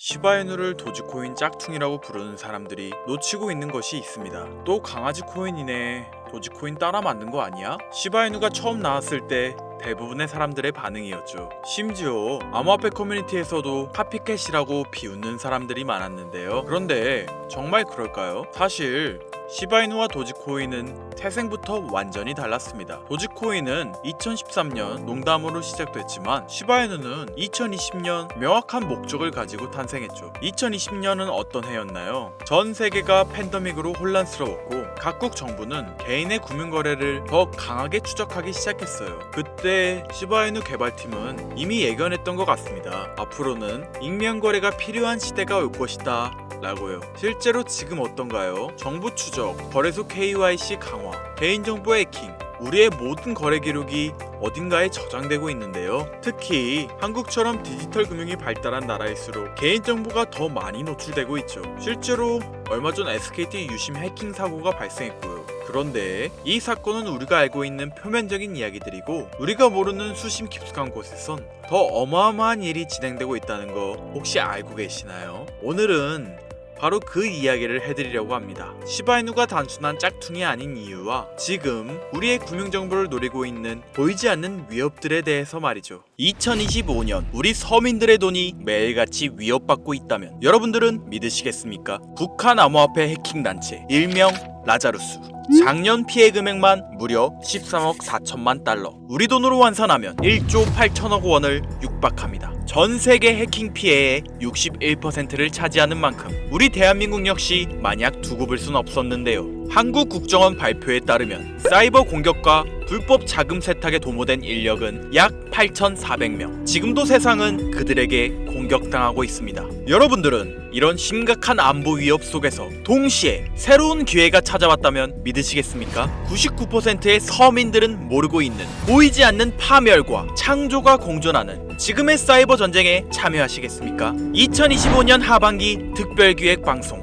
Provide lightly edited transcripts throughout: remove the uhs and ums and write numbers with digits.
시바이누를 도지코인 짝퉁이라고 부르는 사람들이 놓치고 있는 것이 있습니다. 또 강아지 코인이네, 도지코인 따라 만든 거 아니야? 시바이누가 처음 나왔을 때 대부분의 사람들의 반응이었죠. 심지어 암호화폐 커뮤니티에서도 카피캣이라고 비웃는 사람들이 많았는데요. 그런데 정말 그럴까요? 사실 시바이누와 도지코인은 태생부터 완전히 달랐습니다. 도지코인은 2013년 농담으로 시작됐지만 시바이누는 2020년 명확한 목적을 가지고 탄생했죠. 2020년은 어떤 해였나요? 전 세계가 팬데믹으로 혼란스러웠고 각국 정부는 개인의 금융거래를 더 강하게 추적하기 시작했어요. 그때 시바이누 개발팀은 이미 예견했던 것 같습니다. 앞으로는 익명거래가 필요한 시대가 올 것이다 라고요. 실제로 지금 어떤가요? 정부 추적, 거래소 KYC 강화, 개인정보 해킹, 우리의 모든 거래 기록이 어딘가에 저장되고 있는데요. 특히 한국처럼 디지털 금융이 발달한 나라일수록 개인정보가 더 많이 노출되고 있죠. 실제로 얼마 전 SKT 유심 해킹 사고가 발생했고요. 그런데 이 사건은 우리가 알고 있는 표면적인 이야기들이고 우리가 모르는 수심 깊숙한 곳에선 더 어마어마한 일이 진행되고 있다는 거 혹시 알고 계시나요? 오늘은 바로 그 이야기를 해드리려고 합니다. 시바이누가 단순한 짝퉁이 아닌 이유와 지금 우리의 금융정보를 노리고 있는 보이지 않는 위협들에 대해서 말이죠. 2025년 우리 서민들의 돈이 매일같이 위협받고 있다면 여러분들은 믿으시겠습니까? 북한 암호화폐 해킹단체 일명 라자루스, 작년 피해 금액만 무려 13억 4천만 달러, 우리 돈으로 환산하면 1조 8천억 원을 육박합니다. 전 세계 해킹 피해의 61%를 차지하는 만큼 우리 대한민국 역시 마냥 두고 볼 순 없었는데요. 한국 국정원 발표에 따르면 사이버 공격과 불법 자금 세탁에 도모된 인력은 약 8,400명. 지금도 세상은 그들에게 공격당하고 있습니다. 여러분들은 이런 심각한 안보 위협 속에서 동시에 새로운 기회가 찾아왔다면 믿으시겠습니까? 99%의 서민들은 모르고 있는 보이지 않는 파멸과 창조가 공존하는 지금의 사이버 전쟁에 참여하시겠습니까? 2025년 하반기 특별기획 방송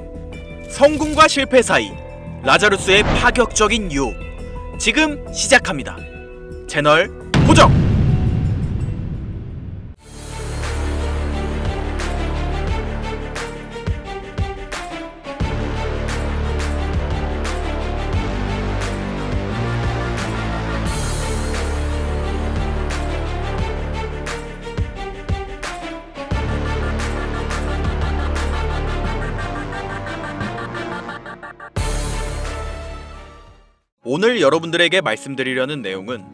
성공과 실패 사이 라자루스의 파격적인 유혹 지금 시작합니다. 채널 고정! 오늘 여러분들에게 말씀드리려는 내용은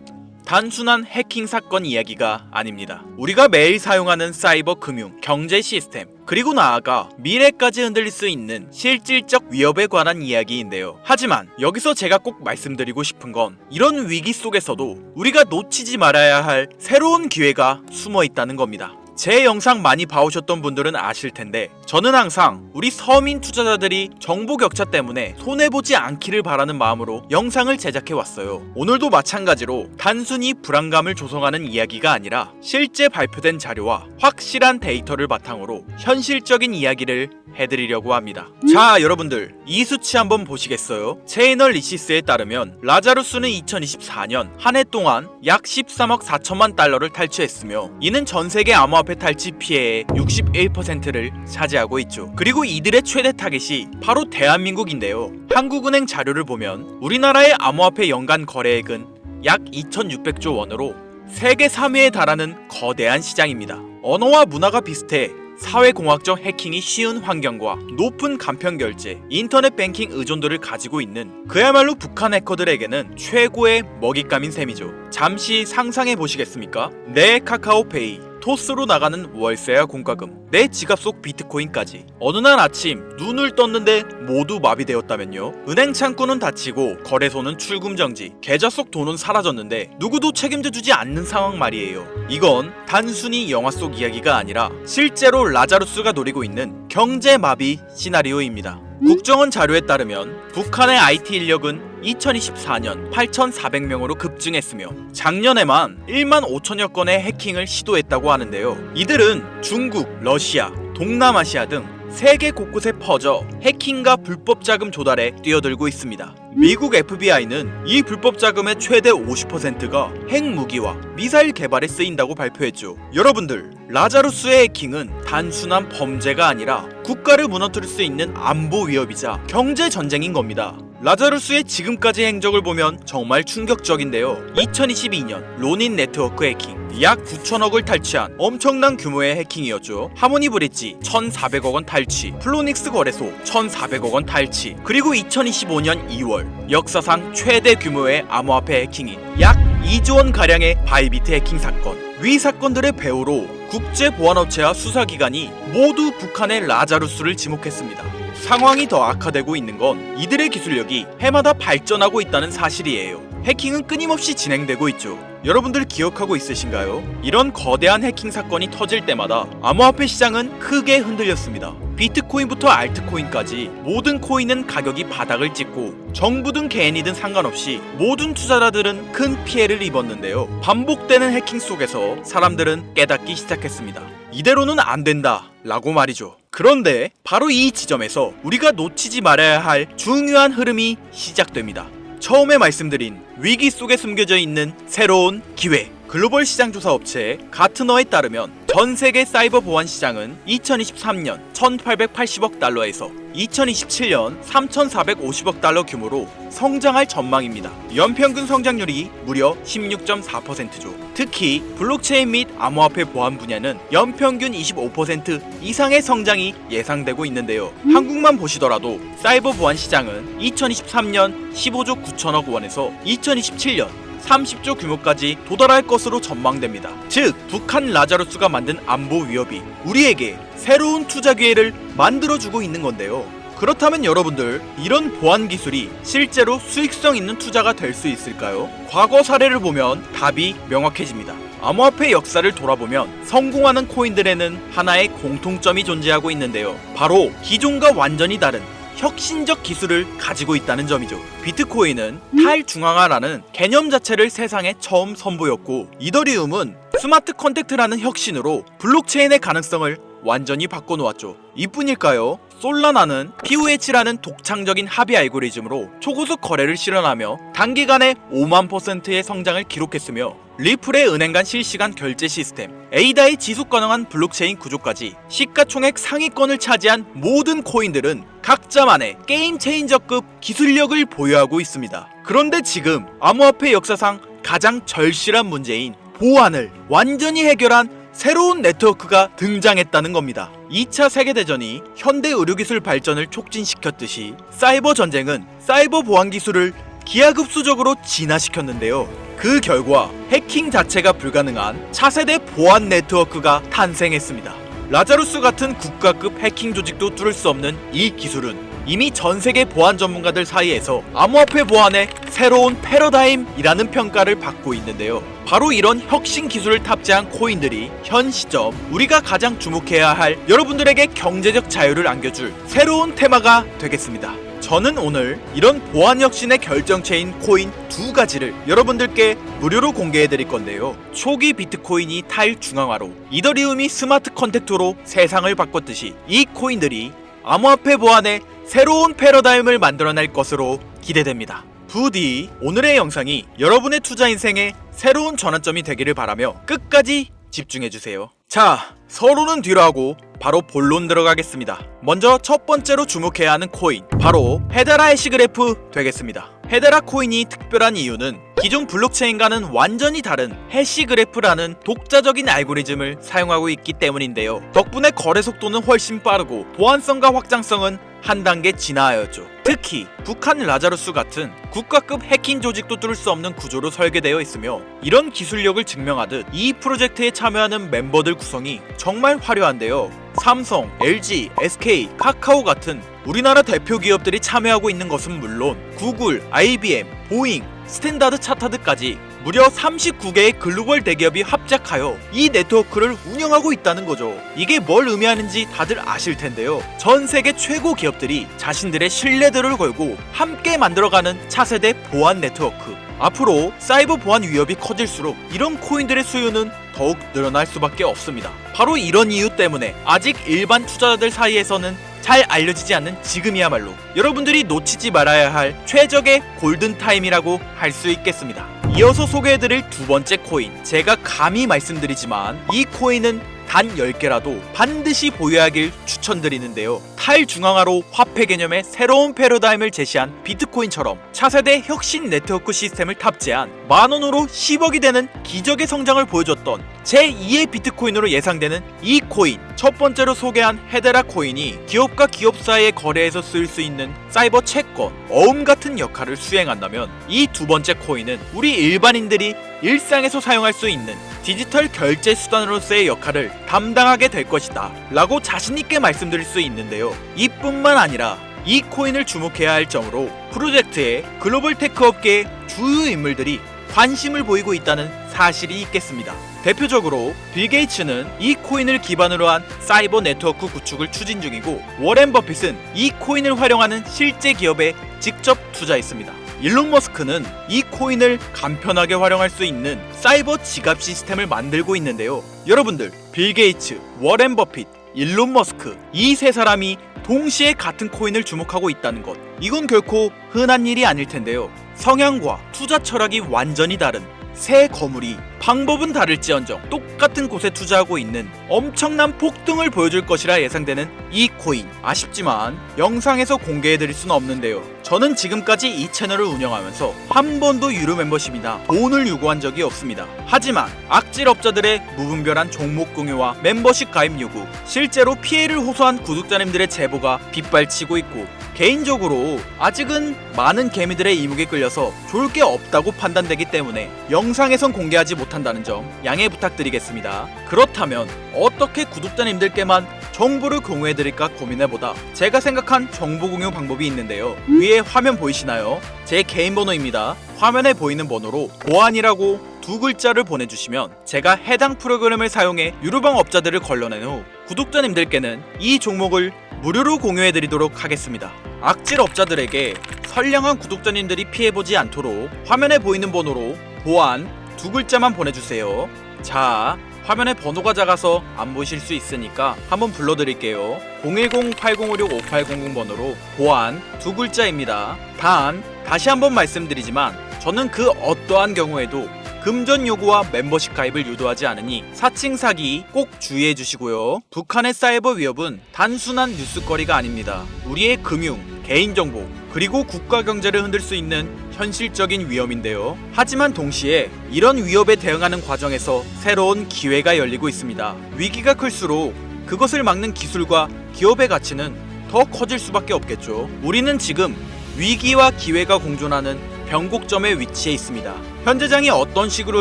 단순한 해킹 사건 이야기가 아닙니다. 우리가 매일 사용하는 사이버 금융, 경제 시스템, 그리고 나아가 미래까지 흔들릴 수 있는 실질적 위협에 관한 이야기인데요. 하지만 여기서 제가 꼭 말씀드리고 싶은 건 이런 위기 속에서도 우리가 놓치지 말아야 할 새로운 기회가 숨어 있다는 겁니다. 제 영상 많이 봐오셨던 분들은 아실 텐데 저는 항상 우리 서민 투자자들이 정보 격차 때문에 손해보지 않기를 바라는 마음으로 영상을 제작해왔어요. 오늘도 마찬가지로 단순히 불안감을 조성하는 이야기가 아니라 실제 발표된 자료와 확실한 데이터를 바탕으로 현실적인 이야기를 해드리려고 합니다. 자, 여러분들 이 수치 한번 보시겠어요? 체이널리시스에 따르면 라자루스는 2024년 한 해 동안 약 13억 4천만 달러를 탈취했으며 이는 전세계 암호화폐 탈취 피해의 61%를 차지하고 있죠. 그리고 이들의 최대 타겟이 바로 대한민국인데요. 한국은행 자료를 보면 우리나라의 암호화폐 연간 거래액은 약 2,600조 원으로 세계 3위에 달하는 거대한 시장입니다. 언어와 문화가 비슷해 사회공학적 해킹이 쉬운 환경과 높은 간편 결제, 인터넷 뱅킹 의존도를 가지고 있는 그야말로 북한 해커들에게는 최고의 먹잇감인 셈이죠. 잠시 상상해 보시겠습니까? 내 카카오페이, 토스로 나가는 월세와 공과금, 내 지갑 속 비트코인까지 어느 날 아침 눈을 떴는데 모두 마비되었다면요? 은행 창구는 닫히고 거래소는 출금 정지, 계좌 속 돈은 사라졌는데 누구도 책임져주지 않는 상황 말이에요. 이건 단순히 영화 속 이야기가 아니라 실제로 라자루스가 노리고 있는 경제 마비 시나리오입니다. 국정원 자료에 따르면 북한의 IT 인력은 2024년 8,400명으로 급증했으며 작년에만 1만 5천여 건의 해킹을 시도했다고 하는데요. 이들은 중국, 러시아, 동남아시아 등 세계 곳곳에 퍼져 해킹과 불법 자금 조달에 뛰어들고 있습니다. 미국 FBI는 이 불법 자금의 최대 50%가 핵무기와 미사일 개발에 쓰인다고 발표했죠. 여러분들, 라자루스의 해킹은 단순한 범죄가 아니라 국가를 무너뜨릴 수 있는 안보 위협이자 경제 전쟁인 겁니다. 라자루스의 지금까지의 행적을 보면 정말 충격적인데요. 2022년 로닌 네트워크 해킹, 약 9천억을 탈취한 엄청난 규모의 해킹이었죠. 하모니 브릿지 1,400억 원 탈취, 플로닉스 거래소 1,400억 원 탈취, 그리고 2025년 2월 역사상 최대 규모의 암호화폐 해킹인 약 2조 원 가량의 바이비트 해킹 사건. 위 사건들의 배후로 국제보안업체와 수사기관이 모두 북한의 라자루스를 지목했습니다. 상황이 더 악화되고 있는 건 이들의 기술력이 해마다 발전하고 있다는 사실이에요. 해킹은 끊임없이 진행되고 있죠. 여러분들 기억하고 있으신가요? 이런 거대한 해킹 사건이 터질 때마다 암호화폐 시장은 크게 흔들렸습니다. 비트코인부터 알트코인까지 모든 코인은 가격이 바닥을 찍고 정부든 개인이든 상관없이 모든 투자자들은 큰 피해를 입었는데요. 반복되는 해킹 속에서 사람들은 깨닫기 시작했습니다. 이대로는 안 된다 라고 말이죠. 그런데 바로 이 지점에서 우리가 놓치지 말아야 할 중요한 흐름이 시작됩니다. 처음에 말씀드린 위기 속에 숨겨져 있는 새로운 기회. 글로벌 시장 조사 업체 가트너에 따르면 전 세계 사이버 보안 시장은 2023년 1,880억 달러에서 2027년 3,450억 달러 규모로 성장할 전망입니다. 연평균 성장률이 무려 16.4%죠. 특히 블록체인 및 암호화폐 보안 분야는 연평균 25% 이상의 성장이 예상되고 있는데요. 한국만 보시더라도 사이버 보안 시장은 2023년 15조 9천억 원에서 2027년 30조 규모까지 도달할 것으로 전망됩니다. 즉, 북한 라자루스가 만든 안보 위협이 우리에게 새로운 투자 기회를 만들어주고 있는 건데요. 그렇다면 여러분들, 이런 보안 기술이 실제로 수익성 있는 투자가 될 수 있을까요? 과거 사례를 보면 답이 명확해집니다. 암호화폐 역사를 돌아보면 성공하는 코인들에는 하나의 공통점이 존재하고 있는데요. 바로 기존과 완전히 다른 혁신적 기술을 가지고 있다는 점이죠. 비트코인은 탈중앙화라는 개념 자체를 세상에 처음 선보였고, 이더리움은 스마트 컨택트라는 혁신으로 블록체인의 가능성을 완전히 바꿔놓았죠. 이뿐일까요? 솔라나는 POH라는 독창적인 합의 알고리즘으로 초고속 거래를 실현하며 단기간에 5만%의 성장을 기록했으며, 리플의 은행 간 실시간 결제 시스템, 에이다의 지속 가능한 블록체인 구조까지 시가총액 상위권을 차지한 모든 코인들은 각자만의 게임 체인저급 기술력을 보유하고 있습니다. 그런데 지금 암호화폐 역사상 가장 절실한 문제인 보안을 완전히 해결한 새로운 네트워크가 등장했다는 겁니다. 2차 세계대전이 현대 의료기술 발전을 촉진시켰듯이 사이버 전쟁은 사이버 보안 기술을 기하급수적으로 진화시켰는데요. 그 결과 해킹 자체가 불가능한 차세대 보안 네트워크가 탄생했습니다. 라자루스 같은 국가급 해킹 조직도 뚫을 수 없는 이 기술은 이미 전 세계 보안 전문가들 사이에서 암호화폐 보안의 새로운 패러다임이라는 평가를 받고 있는데요. 바로 이런 혁신 기술을 탑재한 코인들이 현 시점 우리가 가장 주목해야 할 여러분들에게 경제적 자유를 안겨줄 새로운 테마가 되겠습니다. 저는 오늘 이런 보안 혁신의 결정체인 코인 두 가지를 여러분들께 무료로 공개해 드릴 건데요. 초기 비트코인이 탈중앙화로, 이더리움이 스마트 컨택트로 세상을 바꿨듯이 이 코인들이 암호화폐 보안의 새로운 패러다임을 만들어낼 것으로 기대됩니다. 부디 오늘의 영상이 여러분의 투자 인생에 새로운 전환점이 되기를 바라며 끝까지 집중해주세요. 자, 서로는 뒤로 하고 바로 본론 들어가겠습니다. 먼저 첫 번째로 주목해야 하는 코인, 바로 헤데라 해시그래프 되겠습니다. 헤데라 코인이 특별한 이유는 기존 블록체인과는 완전히 다른 해시그래프라는 독자적인 알고리즘을 사용하고 있기 때문인데요. 덕분에 거래 속도는 훨씬 빠르고 보안성과 확장성은 한 단계 진화하였죠. 특히 북한 라자루스 같은 국가급 해킹 조직도 뚫을 수 없는 구조로 설계되어 있으며, 이런 기술력을 증명하듯 이 프로젝트에 참여하는 멤버들 구성이 정말 화려한데요. 삼성, LG, SK, 카카오 같은 우리나라 대표 기업들이 참여하고 있는 것은 물론 구글, IBM, 보잉, 스탠다드 차타드까지 무려 39개의 글로벌 대기업이 합작하여 이 네트워크를 운영하고 있다는 거죠. 이게 뭘 의미하는지 다들 아실 텐데요. 전 세계 최고 기업들이 자신들의 신뢰도를 걸고 함께 만들어가는 차세대 보안 네트워크. 앞으로 사이버 보안 위협이 커질수록 이런 코인들의 수요는 더욱 늘어날 수밖에 없습니다. 바로 이런 이유 때문에 아직 일반 투자자들 사이에서는 잘 알려지지 않는 지금이야말로 여러분들이 놓치지 말아야 할 최적의 골든타임이라고 할 수 있겠습니다. 이어서 소개해드릴 두 번째 코인, 제가 감히 말씀드리지만 이 코인은 단 10개라도 반드시 보유하길 추천드리는데요. 탈중앙화로 화폐 개념의 새로운 패러다임을 제시한 비트코인처럼 차세대 혁신 네트워크 시스템을 탑재한 만원으로 10억이 되는 기적의 성장을 보여줬던 제2의 비트코인으로 예상되는 이 코인. 첫 번째로 소개한 헤데라 코인이 기업과 기업 사이의 거래에서 쓸 수 있는 사이버 채권, 어음 같은 역할을 수행한다면 이 두 번째 코인은 우리 일반인들이 일상에서 사용할 수 있는 디지털 결제 수단으로서의 역할을 담당하게 될 것이다 라고 자신있게 말씀드릴 수 있는데요. 이뿐만 아니라 이 코인을 주목해야 할 점으로 프로젝트에 글로벌 테크 업계의 주요 인물들이 관심을 보이고 있다는 사실이 있겠습니다. 대표적으로 빌 게이츠는 이 코인을 기반으로 한 사이버 네트워크 구축을 추진 중이고, 워렌 버핏은 이 코인을 활용하는 실제 기업에 직접 투자했습니다. 일론 머스크는 이 코인을 간편하게 활용할 수 있는 사이버 지갑 시스템을 만들고 있는데요. 여러분들, 빌 게이츠, 워렌 버핏, 일론 머스크, 이 세 사람이 동시에 같은 코인을 주목하고 있다는 것, 이건 결코 흔한 일이 아닐 텐데요. 성향과 투자 철학이 완전히 다른 새 거물이 방법은 다를지언정 똑같은 곳에 투자하고 있는 엄청난 폭등을 보여줄 것이라 예상되는 이 코인. 아쉽지만 영상에서 공개해드릴 수는 없는데요. 저는 지금까지 이 채널을 운영하면서 한 번도 유료 멤버십이나 돈을 요구한 적이 없습니다. 하지만 악질업자들의 무분별한 종목 공유와 멤버십 가입 요구, 실제로 피해를 호소한 구독자님들의 제보가 빗발치고 있고, 개인적으로 아직은 많은 개미들의 이목에 끌려서 좋을 게 없다고 판단되기 때문에 영상에선 공개하지 못한다는 점 양해 부탁드리겠습니다. 그렇다면 어떻게 구독자님들께만 정보를 공유해드릴까 고민해보다 제가 생각한 정보 공유 방법이 있는데요. 위에 화면 보이시나요? 제 개인 번호입니다. 화면에 보이는 번호로 보안이라고 두 글자를 보내주시면 제가 해당 프로그램을 사용해 유료방 업자들을 걸러낸 후 구독자님들께는 이 종목을 무료로 공유해드리도록 하겠습니다. 악질 업자들에게 선량한 구독자님들이 피해보지 않도록 화면에 보이는 번호로 보안 두 글자만 보내주세요. 자, 화면에 번호가 작아서 안 보이실 수 있으니까 한번 불러드릴게요. 010-8056-5800 번호로 보안 두 글자입니다. 단, 다시 한번 말씀드리지만 저는 그 어떠한 경우에도 금전 요구와 멤버십 가입을 유도하지 않으니 사칭 사기 꼭 주의해 주시고요. 북한의 사이버 위협은 단순한 뉴스거리가 아닙니다. 우리의 금융, 개인정보, 그리고 국가 경제를 흔들 수 있는 현실적인 위험인데요. 하지만 동시에 이런 위협에 대응하는 과정에서 새로운 기회가 열리고 있습니다. 위기가 클수록 그것을 막는 기술과 기업의 가치는 더 커질 수밖에 없겠죠. 우리는 지금 위기와 기회가 공존하는 변곡점에 위치해 있습니다. 현재장이 어떤 식으로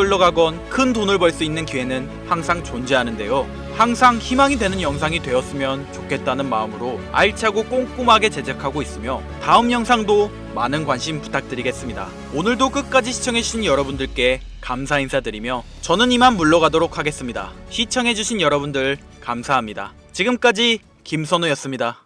흘러가건 큰 돈을 벌 수 있는 기회는 항상 존재하는데요. 항상 희망이 되는 영상이 되었으면 좋겠다는 마음으로 알차고 꼼꼼하게 제작하고 있으며 다음 영상도 많은 관심 부탁드리겠습니다. 오늘도 끝까지 시청해주신 여러분들께 감사 인사드리며 저는 이만 물러가도록 하겠습니다. 시청해주신 여러분들 감사합니다. 지금까지 김선우였습니다.